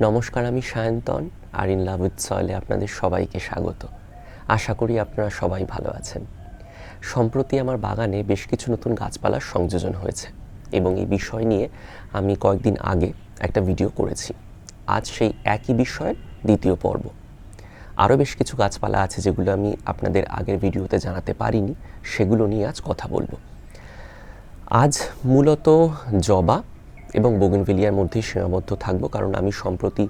নমস্কার, আমি সায়ন্তন। আর in love with সয়েলে আপনাদের সবাইকে স্বাগত। আশা করি আপনারা সবাই ভালো আছেন। সম্প্রতি আমার বাগানে বেশ কিছু নতুন গাছপালার সংযোজন হয়েছে এবং এই বিষয় নিয়ে আমি কয়েকদিন আগে একটা ভিডিও করেছি। আজ সেই একই বিষয়ের দ্বিতীয় পর্ব। আরও বেশ কিছু গাছপালা আছে যেগুলো আমি আপনাদের আগের ভিডিওতে জানাতে পারিনি, সেগুলো নিয়ে আজ কথা বলবো। আজ মূলত জবা এবং বোগেনভেলিয়ার মধ্যেই সীমাবদ্ধ থাকবো, কারণ আমি সম্প্রতি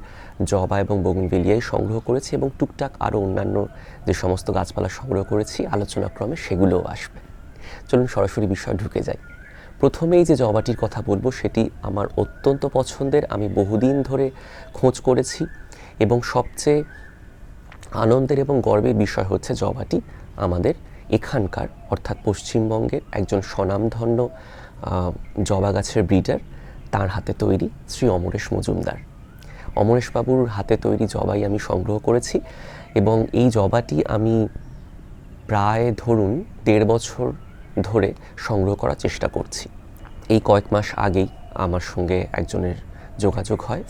জবা এবং বোগেনভেলিয়াই সংগ্রহ করেছি এবং টুকটাক আরও অন্যান্য যে সমস্ত গাছপালা সংগ্রহ করেছি আলোচনাক্রমে সেগুলোও আসবে। চলুন সরাসরি বিষয় ঢুকে যাই। প্রথমেই যে জবাটির কথা বলবো সেটি আমার অত্যন্ত পছন্দের। আমি বহুদিন ধরে খোঁজ করেছি এবং সবচেয়ে আনন্দের এবং গর্বের বিষয় হচ্ছে জবাটি আমাদের এখানকার অর্থাৎ পশ্চিমবঙ্গের একজন স্বনামধন্য জবা গাছের ব্রিডার, তার হাতে তৈরি শ্রী অমরেশ মজুমদার। অমরেশবাবুর হাতে তৈরি জবাই আমি সংগ্রহ করেছি এবং এই জবাটি আমি প্রায় ধরুন 1.5 বছর ধরে সংগ্রহ করার চেষ্টা করছি। এই কয়েক মাস আগেই আমার সঙ্গে একজনের যোগাযোগ হয়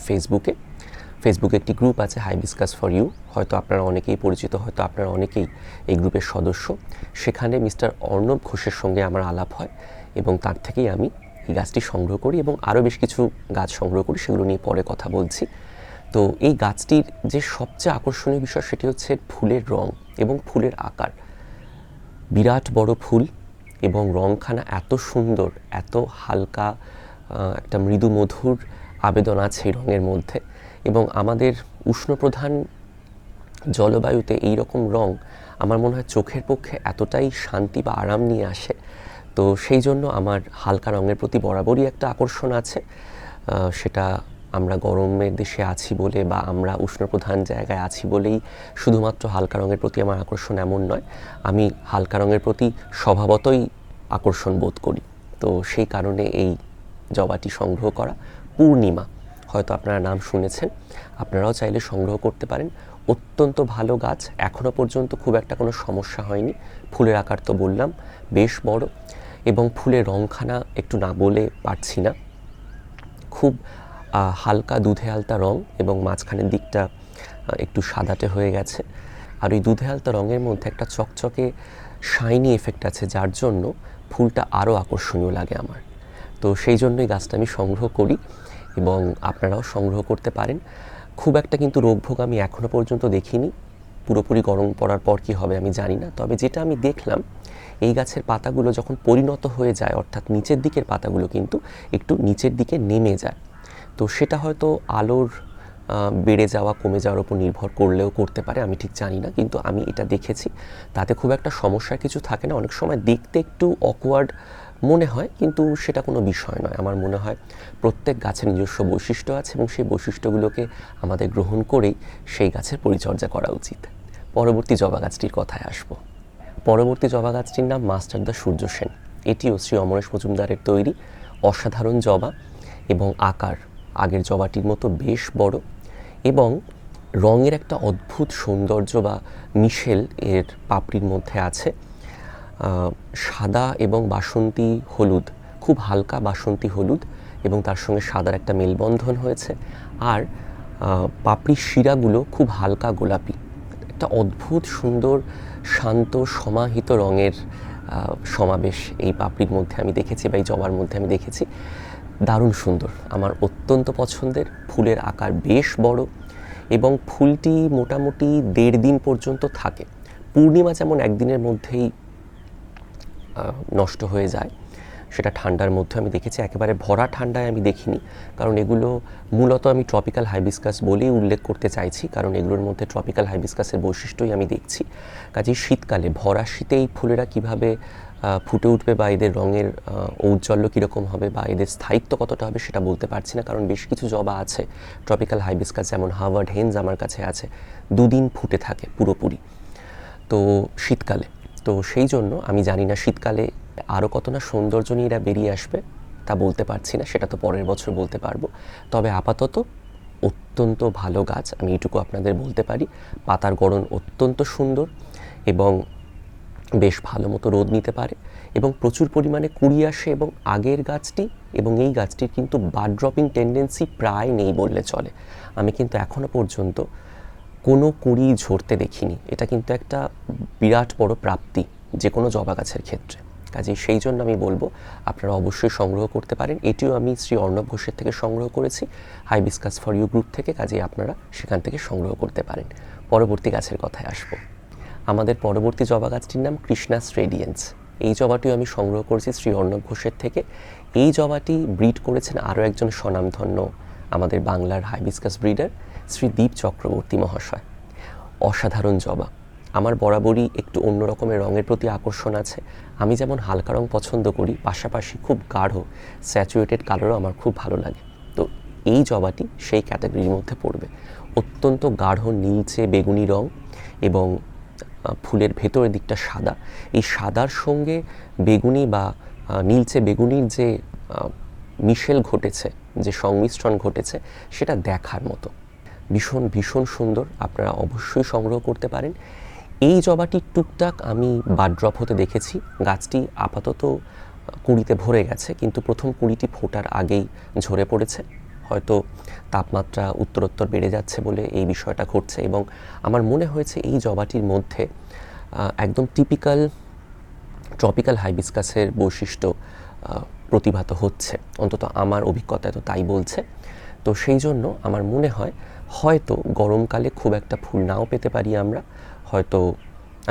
ফেসবুকে একটি গ্রুপ আছে, হাইবিস্কাস ফর ইউ। হয়তো আপনারা অনেকেই পরিচিত, হয়তো আপনারা অনেকেই এই গ্রুপের সদস্য। সেখানে মিস্টার অর্ণব ঘোষের সঙ্গে আমার আলাপ হয় এবং তার থেকেই আমি এই গাছটি সংগ্রহ করি এবং আরও বেশ কিছু গাছ সংগ্রহ করি, সেগুলো নিয়ে পরে কথা বলছি। তো এই গাছটির যে সবচেয়ে আকর্ষণীয় বিষয় সেটি হচ্ছে ফুলের রং এবং ফুলের আকার। বিরাট বড় ফুল এবং রংখানা এত সুন্দর, এত হালকা, একটা মৃদু মধুর আবেদন আছে এই রঙের মধ্যে। এবং আমাদের উষ্ণপ্রধান জলবায়ুতে এই রকম রং আমার মনে হয় চোখের পক্ষে এতটাই শান্তি বা আরাম নিয়ে আসে। তো সেই জন্য আমার হালকা রঙের প্রতি বরাবরই একটা আকর্ষণ আছে। সেটা আমরা গরমের দেশে আছি বলে বা আমরা উষ্ণপ্রধান জায়গায় আছি বলেই শুধুমাত্র হালকা রঙের প্রতি আমার আকর্ষণ এমন নয়। আমি হালকা রঙের প্রতি স্বভাবতই আকর্ষণ বোধ করি। তো সেই কারণে এই জবাটি সংগ্রহ করা। পূর্ণিমা, হয়তো আপনারা নাম শুনেছেন, আপনারাও চাইলে সংগ্রহ করতে পারেন। অত্যন্ত ভালো গাছ, এখনও পর্যন্ত খুব একটা কোনো সমস্যা হয়নি। ফুলের আকার তো বললাম বেশ বড় এবং ফুলের রংখানা একটু না বলে পারছি না। খুব হালকা দুধে আলতা রং এবং মাঝখানের দিকটা একটু সাদাটে হয়ে গেছে। আর ওই দুধে আলতা রঙের মধ্যে একটা চকচকে শাইনি এফেক্ট আছে, যার জন্য ফুলটা আরও আকর্ষণীয় লাগে আমার। তো সেই জন্যই গাছটা আমি সংগ্রহ করি এবং আপনারাও সংগ্রহ করতে পারেন। খুব একটা কিন্তু রোগভোগ আমি এখনও পর্যন্ত দেখিনি। পুরোপুরি গরম পড়ার পর কী হবে আমি জানি না, তবে যেটা আমি দেখলাম এই গাছের পাতাগুলো যখন পরিণত হয়ে যায়, অর্থাৎ নিচের দিকের পাতাগুলো কিন্তু একটু নিচের দিকে নেমে যায়। তো সেটা হয়তো আলোর বেড়ে যাওয়া কমে যাওয়ার উপর নির্ভর করলেও করতে পারে, আমি ঠিক জানি না, কিন্তু আমি এটা দেখেছি। তাতে খুব একটা সমস্যার কিছু থাকে না। অনেক সময় দেখতে একটু অকওয়ার্ড মনে হয়, কিন্তু সেটা কোনো বিষয় নয়। আমার মনে হয় প্রত্যেক গাছের নিজস্ব বৈশিষ্ট্য আছে এবং সেই বৈশিষ্ট্যগুলোকে আমাদের গ্রহণ করেই সেই গাছের পরিচর্যা করা উচিত। পরবর্তী জবা গাছটির কথায় আসব। পরবর্তী জবা গাছটির নাম মাস্টার দ্য সূর্য সেন। এটিও শ্রী অমরেশ মজুমদারের তৈরি অসাধারণ জবা এবং আকার আগের জবাটির মতো বেশ বড় এবং রঙের একটা অদ্ভুত সৌন্দর্য বা মিশেল এর পাপড়ির মধ্যে আছে। সাদা এবং বাসন্তী হলুদ, খুব হালকা বাসন্তী হলুদ এবং তার সঙ্গে সাদার একটা মেলবন্ধন হয়েছে। আর পাপড়ির শিরাগুলো খুব হালকা গোলাপি, একটা অদ্ভুত সুন্দর শান্ত সমাহিত রঙের সমাবেশ এই পাপড়ির মধ্যে আমি দেখেছি বা এই জবার মধ্যে আমি দেখেছি। দারুণ সুন্দর, আমার অত্যন্ত পছন্দের। ফুলের আকার বেশ বড় এবং ফুলটি মোটামুটি 1.5 দিন পর্যন্ত থাকে। পূর্ণিমা যেমন একদিনের মধ্যেই নষ্ট হয়ে যায়, সেটা ঠান্ডার মধ্যে আমি দেখেছি। একেবারে ভরা ঠান্ডায় আমি দেখিনি, কারণ এগুলো মূলত আমি ট্রপিক্যাল হাইবিস্কাস বলেই উল্লেখ করতে চাইছি, কারণ এগুলোর মধ্যে ট্রপিক্যাল হাইবিস্কাসের বৈশিষ্ট্যই আমি দেখছি। কাজেই শীতকালে ভরা শীতেই ফুলেরা কীভাবে ফুটে উঠবে বা এদের রঙের ঔজ্জ্বল্য কীরকম হবে বা এদের স্থায়িত্ব কতটা হবে সেটা বলতে পারছি না, কারণ বেশ কিছু জবা আছে ট্রপিক্যাল হাইবিস্কাস, যেমন হার্ভার্ড হেঞ্জ আমার কাছে আছে, 2 দিন ফুটে থাকে পুরোপুরি তো শীতকালে। তো সেই জন্য আমি জানি না শীতকালে আরও কত না সৌন্দর্য নিয়ে এরা বেরিয়ে আসবে, তা বলতে পারছি না, সেটা তো পরের বছর বলতে পারবো। তবে আপাতত অত্যন্ত ভালো গাছ, আমি এটুকু আপনাদের বলতে পারি। পাতার গড়ন অত্যন্ত সুন্দর এবং বেশ ভালো মতো রোদ নিতে পারে এবং প্রচুর পরিমাণে কুড়ি আসে। এবং আগের গাছটি এবং এই গাছটির কিন্তু বাড ড্রপিং টেন্ডেন্সি প্রায় নেই বললে চলে। আমি কিন্তু এখনও পর্যন্ত কোনো কুঁড়ি ঝরতে দেখিনি। এটা কিন্তু একটা বিরাট বড় প্রাপ্তি যে কোনো জবা গাছের ক্ষেত্রে। কাজেই সেই জন্য আমি বলবো আপনারা অবশ্যই সংগ্রহ করতে পারেন। এটিও আমি শ্রী অর্ণব ঘোষের থেকে সংগ্রহ করেছি, হাইবিস্কাস ফর ইউ গ্রুপ থেকে। কাজেই আপনারা সেখান থেকে সংগ্রহ করতে পারেন। পরবর্তী গাছের কথায় আসবো। আমাদের পরবর্তী জবা গাছটির নাম কৃষ্ণাস রেডিয়েন্স। এই জবাটিও আমি সংগ্রহ করেছি শ্রী অর্ণব ঘোষের থেকে। এই জবাটি ব্রিড করেছেন আরও একজন স্বনামধন্য আমাদের বাংলার হাইবিস্কাস ব্রিডার শ্রী দীপ চক্রবর্তী মহাশয়। অসাধারণ জবা। আমার বরাবরই একটু অন্য রকমের রঙের প্রতি আকর্ষণ আছে। আমি যেমন হালকা রং পছন্দ করি, পাশাপাশি খুব গাঢ় স্যাচুরেটেড কালারও আমার খুব ভালো লাগে। তো এই জবাটি সেই ক্যাটাগরির মধ্যে পড়বে। অত্যন্ত গাঢ় নীলচে বেগুনি রং এবং ফুলের ভেতরের দিকটা সাদা। এই সাদার সঙ্গে বেগুনি বা নীলচে বেগুনির যে মিশেল ঘটেছে, যে সংমিশ্রণ ঘটেছে, সেটা দেখার মতো। ভীষণ ভীষণ সুন্দর। আপনারা অবশ্যই সংগ্রহ করতে পারেন। এই জবাটি টুকটাক আমি বাড ড্রপ হতে দেখেছি। গাছটি আপাতত কুঁড়িতে ভরে গেছে, কিন্তু প্রথম কুঁড়িটি ফোটার আগেই ঝরে পড়েছে। হয়তো তাপমাত্রা উত্তরোত্তর বেড়ে যাচ্ছে বলে এই বিষয়টা ঘটছে। এবং আমার মনে হয়েছে এই জবাটির মধ্যে একদম টিপিক্যাল ট্রপিক্যাল হাইবিস্কাসের বৈশিষ্ট্য প্রতিভাত হচ্ছে, অন্তত আমার অভিজ্ঞতায় তো তাই বলছে। তো সেই জন্য আমার মনে হয় হয়তো গরমকালে খুব একটা ফুল নাও পেতে পারি আমরা।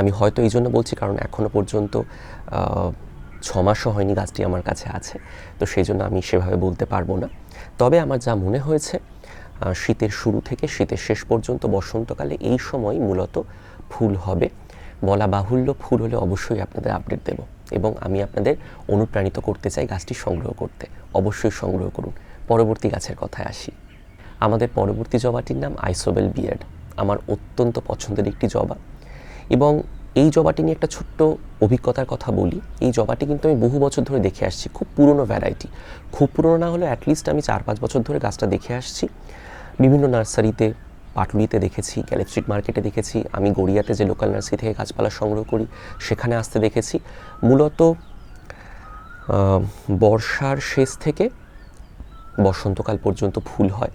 আমি হয়তো এই জন্য বলছি কারণ এখনও পর্যন্ত 6 মাসও হয়নি গাছটি আমার কাছে আছে, তো সেই জন্য আমি সেভাবে বলতে পারবো না। তবে আমার যা মনে হয়েছে, শীতের শুরু থেকে শীতের শেষ পর্যন্ত বসন্তকালে এই সময় মূলত ফুল হবে। বলা বাহুল্য, ফুল হলে অবশ্যই আপনাদের আপডেট দেব এবং আমি আপনাদের অনুপ্রাণিত করতে চাই গাছটি সংগ্রহ করতে। অবশ্যই সংগ্রহ করুন। পরবর্তী গাছের কথায় আসি। আমাদের পরবর্তী জবাটির নাম আইসোবেল বিয়ার্ড। আমার অত্যন্ত পছন্দের একটি জবা এবং এই জবাটি নিয়ে একটা ছোট্ট অভিজ্ঞতার কথা বলি। এই জবাটি কিন্তু আমি বহু বছর ধরে দেখে আসছি। খুব পুরনো ভ্যারাইটি, খুব পুরনো না হলে অ্যাটলিস্ট আমি 4-5 বছর ধরে গাছটা দেখে আসছি। বিভিন্ন নার্সারিতে, পাটুলিতে দেখেছি, গ্যালেপ স্ট্রিট মার্কেটে দেখেছি, আমি গড়িয়াতে যে লোকাল নার্সারি থেকে গাছপালা সংগ্রহ করি সেখানে আসতে দেখেছি। মূলত বর্ষার শেষ থেকে বসন্তকাল পর্যন্ত ফুল হয়।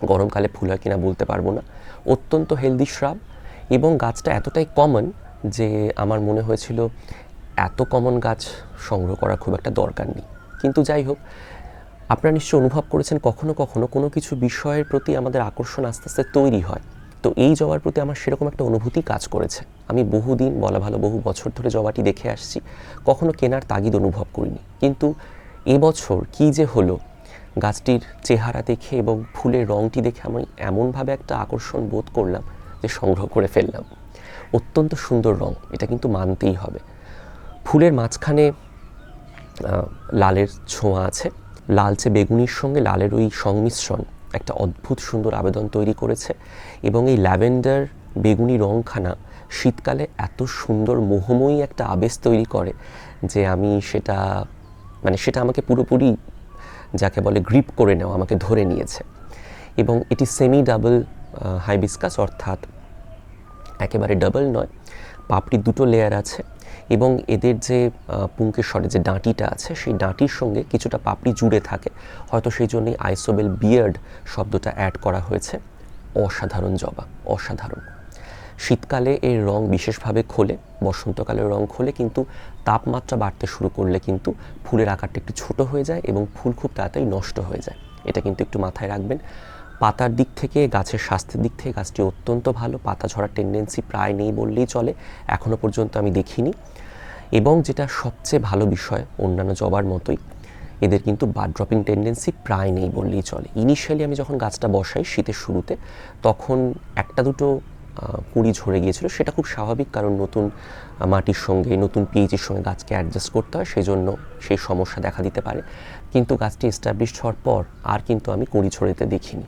গরমকালে ফুল হয় কিনা বলতে পারবো না। অত্যন্ত হেলদি শ্রাব এবং গাছটা এতটাই কমন যে আমার মনে হয়েছিল এত কমন গাছ সংগ্রহ করা খুব একটা দরকার নেই। কিন্তু যাই হোক, আপনারা নিশ্চয়ই অনুভব করেছেন কখনো কখনো কোনো কিছু বিষয়ের প্রতি আমাদের আকর্ষণ আস্তে আস্তে তৈরি হয়। তো এই জবার প্রতি আমার সেরকম একটা অনুভূতি কাজ করেছে। আমি বহুদিন, বলা ভালো বহু বছর ধরে জবাটি দেখে আসছি, কখনো কেনার তাগিদ অনুভব করিনি। কিন্তু এবছর কী যে হলো, গাছটির চেহারা দেখে এবং ফুলের রঙটি দেখে আমি এমনভাবে একটা আকর্ষণ বোধ করলাম যে সংগ্রহ করে ফেললাম। অত্যন্ত সুন্দর রং, এটা কিন্তু মানতেই হবে। ফুলের মাঝখানে লালের ছোঁয়া আছে। লালচে বেগুনির সঙ্গে লালের ওই সংমিশ্রণ একটা অদ্ভুত সুন্দর আবেদন তৈরি করেছে এবং এই ল্যাভেন্ডার বেগুনি রংখানা শীতকালে এত সুন্দর মোহময়ী একটা আবেশ তৈরি করে যে আমি সেটা আমাকে পুরোপুরি যাকে বলে গ্রিপ করে নেওয়া, আমাকে ধরে নিয়েছে। এবং এটি সেমি ডাবল হাইবিস্কাস, অর্থাৎ একেবারে ডাবল নয়, পাপড়ির দুটো লেয়ার আছে এবং এদের যে পুংকেশরে যে ডাঁটিটা আছে সেই ডাঁটির সঙ্গে কিছুটা পাপড়ি জুড়ে থাকে। হয়তো সেই জন্যই আইসোবেল বিয়ার্ড শব্দটা অ্যাড করা হয়েছে। অসাধারণ জবা, অসাধারণ। শীতকালে এর রং বিশেষভাবে খোলে, বসন্তকালের রং খোলে, কিন্তু তাপমাত্রা বাড়তে শুরু করলে কিন্তু ফুলের আকারটা একটু ছোট হয়ে যায় এবং ফুল খুব তাড়াতাড়ি নষ্ট হয়ে যায়। এটা কিন্তু একটু মাথায় রাখবেন। পাতার দিক থেকে, গাছের স্বাস্থ্যের দিক থেকে গাছটি অত্যন্ত ভালো। পাতা ঝরার টেন্ডেন্সি প্রায় নেই বললেই চলে, এখনও পর্যন্ত আমি দেখিনি। এবং যেটা সবচেয়ে ভালো বিষয়, অন্যান্য জবার মতোই এদের কিন্তু বাড ড্রপিং টেন্ডেন্সি প্রায় নেই বললেই চলে। ইনিশিয়ালি আমি যখন গাছটা বসাই শীতের শুরুতে, তখন একটা দুটো কুঁড়ি ঝরে গিয়েছিল। সেটা খুব স্বাভাবিক, কারণ নতুন মাটির সঙ্গে, নতুন পিএইচের সঙ্গে গাছকে অ্যাডজাস্ট করতে হয়, সেই জন্য সেই সমস্যা দেখা দিতে পারে। কিন্তু গাছটি এস্টাবলিশড হওয়ার পর আর কিন্তু আমি কুঁড়ি ঝরেতে দেখিনি।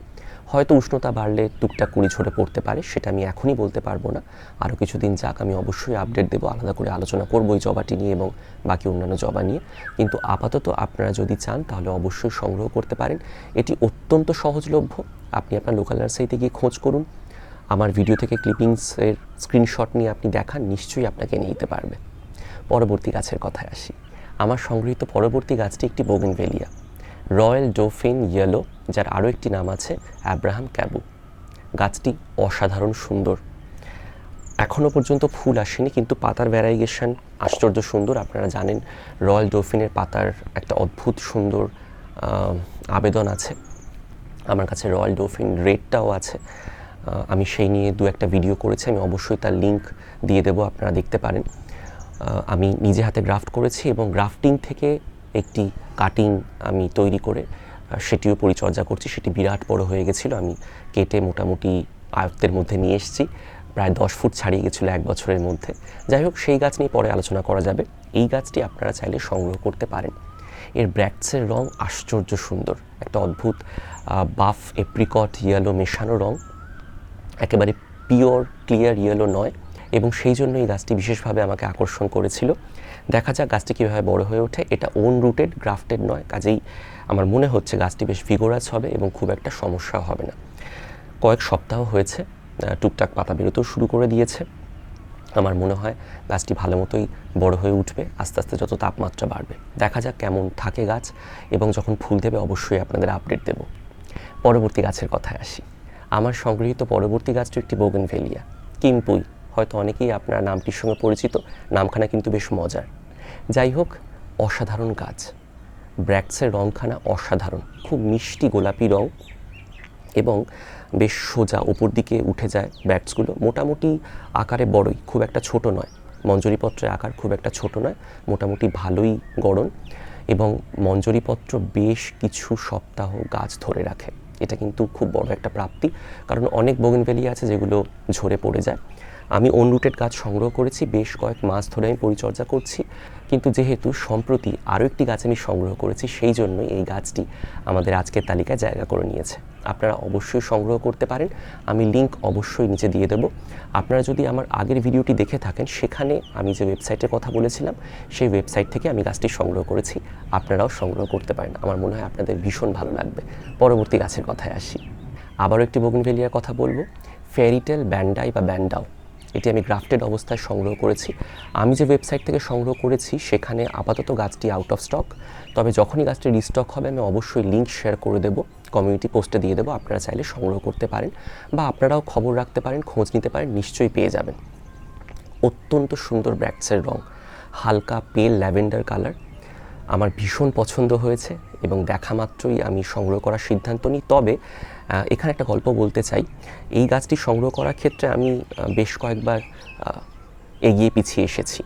হয়তো উষ্ণতা বাড়লে টুকটাক কুঁড়ি ঝরে পড়তে পারে, সেটা আমি এখনই বলতে পারবো না। আরও কিছুদিন যাক, আমি অবশ্যই আপডেট দেবো, আলাদা করে আলোচনা করবো এই জবাটি নিয়ে এবং বাকি অন্যান্য জবা নিয়ে। কিন্তু আপাতত আপনারা যদি চান তাহলে অবশ্যই সংগ্রহ করতে পারেন। এটি অত্যন্ত সহজলভ্য। আপনি আপনার লোকাল নার্সারিতে গিয়ে খোঁজ করুন, আমার ভিডিও থেকে ক্লিপিংসের স্ক্রিনশট নিয়ে আপনি দেখান, নিশ্চয়ই আপনাকে নিয়ে নিতে পারবে। পরবর্তী গাছের কথায় আসি। আমার সংগৃহীত পরবর্তী গাছটি একটি বোগেনভেলিয়া। রয়্যাল ডোফিন ইয়েলো, যার আরও একটি নাম আছে অ্যাব্রাহাম ক্যাবু। গাছটি অসাধারণ সুন্দর, এখনও পর্যন্ত ফুল আসেনি কিন্তু পাতার ভ্যারাইগেশন আশ্চর্য সুন্দর। আপনারা জানেন রয়্যাল ডোফিনের পাতার একটা অদ্ভুত সুন্দর আবেদন আছে। আমার কাছে রয়্যাল ডোফিন রেডটাও আছে, আমি সেই নিয়ে দু একটা ভিডিও করেছি, আমি অবশ্যই তার লিঙ্ক দিয়ে দেবো, আপনারা দেখতে পারেন। আমি নিজে হাতে গ্রাফট করেছি এবং গ্রাফটিং থেকে একটি কাটিং আমি তৈরি করে সেটিও পরিচর্যা করছি। সেটি বিরাট বড় হয়ে গেছিলো, আমি কেটে মোটামুটি আয়ত্তের মধ্যে নিয়ে এসেছি, প্রায় 10 ফুট ছাড়িয়ে গেছিলো 1 বছরের মধ্যে। যাই হোক, সেই গাছ নিয়ে পরে আলোচনা করা যাবে। এই গাছটি আপনারা চাইলে সংগ্রহ করতে পারেন। এর ব্র্যাক্টসের রং আশ্চর্য সুন্দর, একটা অদ্ভুত বাফ এপ্রিকট ইয়েলো মেশানো রং, একেবারে পিওর ক্লিয়ার ইয়েলো নয়, এবং সেই জন্য এই গাছটি বিশেষভাবে আমাকে আকর্ষণ করেছিল। দেখা যাক গাছটি কীভাবে বড় হয়ে ওঠে। এটা ওন রুটেড, গ্রাফটেড নয়, কাজেই আমার মনে হচ্ছে গাছটি বেশ ভিগোরাস হবে এবং খুব একটা সমস্যাও হবে না। কয়েক সপ্তাহ হয়েছে, টুকটাক পাতা বেরোতেও শুরু করে দিয়েছে। আমার মনে হয় গাছটি ভালো মতোই বড় হয়ে উঠবে আস্তে আস্তে যত তাপমাত্রা বাড়বে। দেখা যাক কেমন থাকে গাছ, এবং যখন ফুল দেবে অবশ্যই আপনাদের আপডেট দেব। পরবর্তী গাছের কথায় আসি। আমার সংগৃহীত পরবর্তী গাছটি একটি বোগেনভেলিয়া, কিম্পুই। হয়তো অনেকেই আপনার নামটির সঙ্গে পরিচিত, নামখানা কিন্তু বেশ মজার। যাই হোক, অসাধারণ গাছ, ব্র্যাক্টসের রংখানা অসাধারণ, খুব মিষ্টি গোলাপি রং এবং বেশ সোজা ওপর দিকে উঠে যায় ব্র্যাক্টসগুলো। মোটামুটি আকারে বড়ই, খুব একটা ছোট নয়, মঞ্জরিপত্রের আকার খুব একটা ছোট নয়, মোটামুটি ভালোই গড়ন, এবং মঞ্জরিপত্র বেশ কিছু সপ্তাহ গাছ ধরে রাখে। এটা কিন্তু খুব বড় একটা প্রাপ্তি, কারণ অনেক বোগেনভেলিয়া আছে যেগুলো ঝরে পড়ে যায়। আমি অনরুটেড গাছ সংগ্রহ করেছি, বেশ কয়েক মাস ধরে আমি পরিচর্যা করছি, কিন্তু যেহেতু সম্প্রতি আরও একটি গাছ আমি সংগ্রহ করেছি, সেই জন্যই এই গাছটি আমাদের আজকের তালিকায় জায়গা করে নিয়েছে। আপনারা অবশ্যই সংগ্রহ করতে পারেন, আমি লিঙ্ক অবশ্যই নিচে দিয়ে দেবো। আপনারা যদি আমার আগের ভিডিওটি দেখে থাকেন, সেখানে আমি যে ওয়েবসাইটের কথা বলেছিলাম সেই ওয়েবসাইট থেকে আমি গাছটি সংগ্রহ করেছি, আপনারাও সংগ্রহ করতে পারেন। আমার মনে হয় আপনাদের ভীষণ ভালো লাগবে। পরবর্তী গাছের কথায় আসি। আবারও একটি বোগেনভেলিয়ার কথা বলবো, ফেরিটেল ব্যান্ডাই বা ব্যান্ডাও। এটি আমি গ্রাফটেড অবস্থায় সংগ্রহ করেছি। আমি যে ওয়েবসাইট থেকে সংগ্রহ করেছি সেখানে আপাতত গাছটি আউট অফ স্টক, তবে যখনই গাছটি রিস্টক হবে আমি অবশ্যই লিঙ্ক শেয়ার করে দেবো, কমিউনিটি পোস্টে দিয়ে দেবো, আপনারা চাইলে সংগ্রহ করতে পারেন বা আপনারাও খবর রাখতে পারেন, খোঁজ নিতে পারেন, নিশ্চয়ই পেয়ে যাবেন। অত্যন্ত সুন্দর ব্র্যাক্টসের রং, হালকা পেল ল্যাভেন্ডার কালার, আমার ভীষণ পছন্দ হয়েছে এবং দেখা মাত্রই আমি সংগ্রহ করার সিদ্ধান্ত নিই। তবে এখানে একটা গল্প বলতে চাই, এই গাছটি সংগ্রহ করার ক্ষেত্রে আমি বেশ কয়েকবার এগিয়ে পিছিয়ে এসেছি,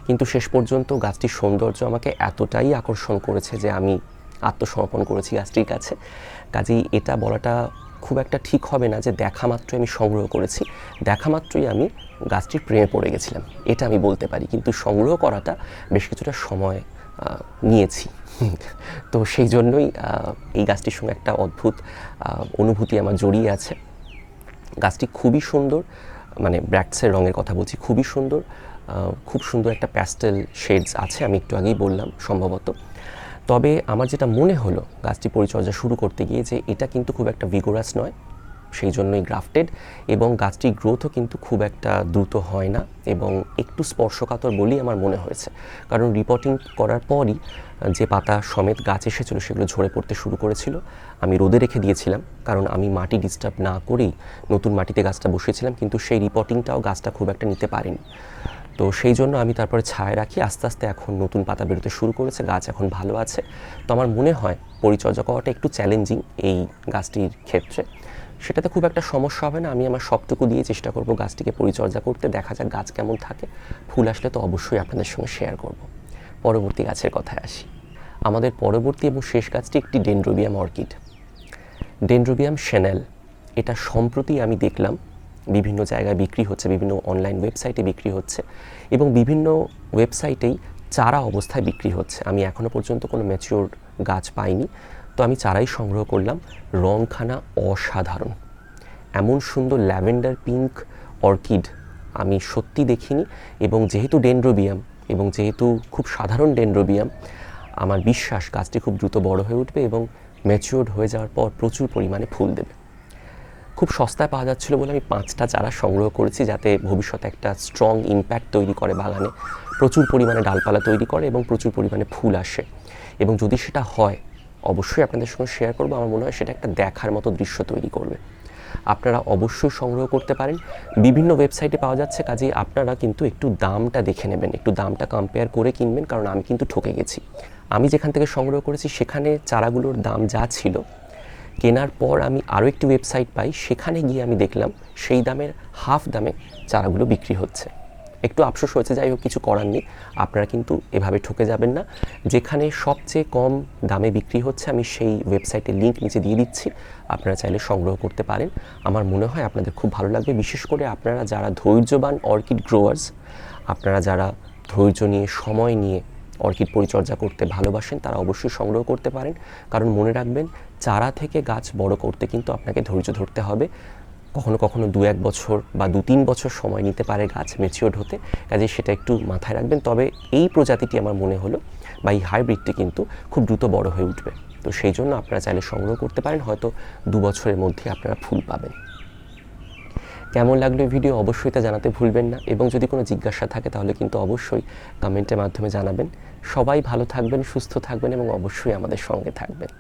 কিন্তু শেষ পর্যন্ত গাছটির সৌন্দর্য আমাকে এতটাই আকর্ষণ করেছে যে আমি আত্মসমর্পণ করেছি গাছটির কাছে। কাজেই এটা বলাটা খুব একটা ঠিক হবে না যে দেখা মাত্রই আমি সংগ্রহ করেছি, দেখা মাত্রই আমি গাছটির প্রেমে পড়ে গেছিলাম, এটা আমি বলতে পারি, কিন্তু সংগ্রহ করাটা বেশ কিছুটা সময় নিয়েছি। তো সেই জন্যই এই গাছটির সঙ্গে একটা অদ্ভুত অনুভূতি আমার জড়িয়ে আছে। গাছটি খুবই সুন্দর, মানে ব্র্যাক্টসের রঙের কথা বলছি, খুবই সুন্দর, খুব সুন্দর একটা প্যাস্টেল শেডস আছে, আমি একটু আগেই বললাম সম্ভবত। তবে আমার যেটা মনে হলো গাছটি পরিচর্যা শুরু করতে গিয়ে, যে এটা কিন্তু খুব একটা ভিগোরাস নয়, সেই জন্যই গ্রাফটেড, এবং গাছটির গ্রোথও কিন্তু খুব একটা দ্রুত হয় না এবং একটু স্পর্শকাতর বলেই আমার মনে হয়েছে। কারণ রিপোর্টিং করার পরই যে পাতা সমেত গাছ এসেছিলো সেগুলো ঝরে পড়তে শুরু করেছিল। আমি রোদে রেখে দিয়েছিলাম, কারণ আমি মাটি ডিস্টার্ব না করেই নতুন মাটিতে গাছটা বসিয়েছিলাম, কিন্তু সেই রিপোর্টিংটাও গাছটা খুব একটা নিতে পারেনি। তো সেই জন্য আমি তারপরে ছায়া রাখি, আস্তে আস্তে এখন নতুন পাতা বেরোতে শুরু করেছে, গাছ এখন ভালো আছে। তো আমার মনে হয় পরিচর্যা করাটা একটু চ্যালেঞ্জিং এই গাছটির ক্ষেত্রে, সেটাতে খুব একটা সমস্যা হবে না। আমি আমার সবটুকু দিয়ে চেষ্টা করব গাছটিকে পরিচর্যা করতে, দেখা যাক গাছ কেমন থাকে। ফুল আসলে তো অবশ্যই আপনাদের সঙ্গে শেয়ার করব। পরবর্তী গাছের কথায় আসি। আমাদের পরবর্তী এবং শেষ গাছটি একটি ডেনড্রোবিয়াম অর্কিড, ডেনড্রোবিয়াম শ্যানেল। এটা সম্প্রতি আমি দেখলাম বিভিন্ন জায়গায় বিক্রি হচ্ছে, বিভিন্ন অনলাইন ওয়েবসাইটে বিক্রি হচ্ছে এবং বিভিন্ন ওয়েবসাইটেই চারা অবস্থায় বিক্রি হচ্ছে। আমি এখনও পর্যন্ত কোনো ম্যাচিওর গাছ পাইনি, তো আমি চারাই সংগ্রহ করলাম। রংখানা অসাধারণ, এমন সুন্দর ল্যাভেন্ডার পিঙ্ক অর্কিড আমি সত্যি দেখিনি, এবং যেহেতু ডেনড্রোবিয়াম এবং যেহেতু খুব সাধারণ ডেনড্রোবিয়াম, আমার বিশ্বাস গাছটি খুব দ্রুত বড় হয়ে উঠবে এবং ম্যাচিওর্ড হয়ে যাওয়ার পর প্রচুর পরিমাণে ফুল দেবে। খুব সস্তায় পাওয়া যাচ্ছিলো বলে আমি 5টা চারা সংগ্রহ করেছি, যাতে ভবিষ্যতে একটা স্ট্রং ইম্প্যাক্ট তৈরি করে বাগানে, প্রচুর পরিমাণে ডালপালা তৈরি করে এবং প্রচুর পরিমাণে ফুল আসে। এবং যদি সেটা হয় অবশ্যই আপনাদের সঙ্গে শেয়ার করব। আমার মনে হয় সেটা একটা দেখার মতো দৃশ্য তৈরি করবে। আপনারা অবশ্যই সংগ্রহ করতে পারেন, বিভিন্ন ওয়েবসাইটে পাওয়া যাচ্ছে, কাজেই আপনারা কিন্তু একটু দামটা দেখে নেবেন, একটু দামটা কম্পেয়ার করে কিনবেন, কারণ আমি কিন্তু ঠকে গেছি। আমি যেখান থেকে সংগ্রহ করেছি সেখানে চারাগুলোর দাম যা ছিল, কেনার পর আমি আরও একটি ওয়েবসাইট পাই, সেখানে গিয়ে আমি দেখলাম সেই দামের হাফ দামে চারাগুলো বিক্রি হচ্ছে। একটু আফসোস হয়েছে, যাই হোক কিছু করার নেই। আপনারা কিন্তু এভাবে ঠকে যাবেন না। যেখানে সবচেয়ে কম দামে বিক্রি হচ্ছে আমি সেই ওয়েবসাইটের লিঙ্ক নিচে দিয়ে দিচ্ছি, আপনারা চাইলে সংগ্রহ করতে পারেন। আমার মনে হয় আপনাদের খুব ভালো লাগবে, বিশেষ করে আপনারা যারা ধৈর্যবান অর্কিড গ্রোয়ার্স, আপনারা যারা ধৈর্য নিয়ে সময় নিয়ে অর্কিড পরিচর্যা করতে ভালোবাসেন, তারা অবশ্যই সংগ্রহ করতে পারেন। কারণ মনে রাখবেন, চারা থেকে গাছ বড় করতে কিন্তু আপনাকে ধৈর্য ধরতে হবে। কখনো কখনো 2-1 বছর বা 2-3 বছর সময় নিতে পারে গাছ ম্যাচিওর হতে, কাজে সেটা একটু মাথায় রাখবেন। তবে এই প্রজাতিটি আমার মনে হলো, বা এই হাইব্রিডটি কিন্তু খুব দ্রুত বড় হয়ে উঠবে। তো সেই জন্য আপনারা চাইলে সংগ্রহ করতে পারেন, হয়তো 2 বছরের মধ্যে আপনারা ফুল পাবেন। কেমন লাগলো এই ভিডিও অবশ্যই তা জানাতে ভুলবেন না, এবং যদি কোনো জিজ্ঞাসা থাকে তাহলে কিন্তু অবশ্যই কমেন্টের মাধ্যমে জানাবেন। সবাই ভালো থাকবেন, সুস্থ থাকবেন এবং অবশ্যই আমাদের সঙ্গে থাকবেন।